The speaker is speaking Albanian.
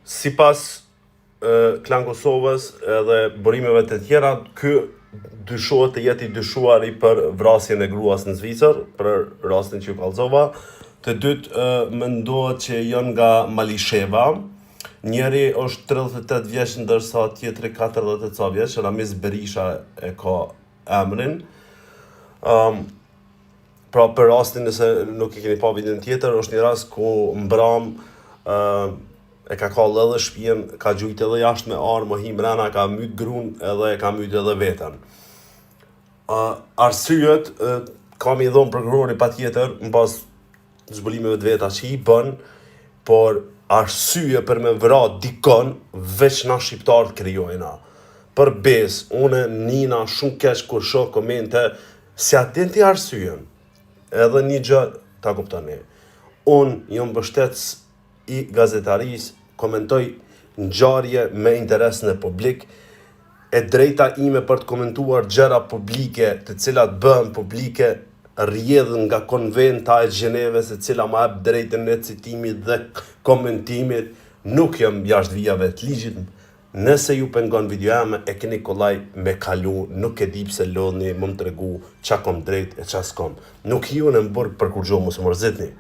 Sipas Klan Kosovës edhe burimeve të tjera, ky dyshohet të jetë i dyshuari për vrasjen e gruas në Zvicër, për rastin që ju kallëzova. Të dytë mendohet që janë nga Malisheva. Njeri është 38 vjeç ndërsa tjetri 40 ca vjeç, Ramiz Berisha e ka emrin. Pra për rastin nëse nuk e keni pa videon tjetër, është një rast ku mbram e ka kallë edhe shtëpinë, ka gjujt edhe jashtë me armë, hi mrena, ka myt gruan edhe e ka myt edhe veten. Arsyet kam i dhënë prokurori patjetër mbas zbulimeve të veta që i bën, por arsye për me vrarë dikon veç na shqiptarët krijojna. Për besë, une nina shumë keq kur shoh komente si atin ti arsyen. Edhe një gjë ta kuptoni. Unë jam mbështetës i gazetarisë, komentoj ngjarje me interesin e publik, e drejta ime për të komentuar gjëra publike të cilat bëhen publike rrjedhën nga konventa e Gjeneves, e cila ma jep drejtën e citimit dhe komentimit, nuk jam jashtë vijave të ligjit. Nëse ju pengon video jame, e keni kollaj me kalu, nuk e di pse lodhni, më tregu qa kom drejt e qa s'kom. Nuk ju në mburg për kur gjo mos më mërzitni.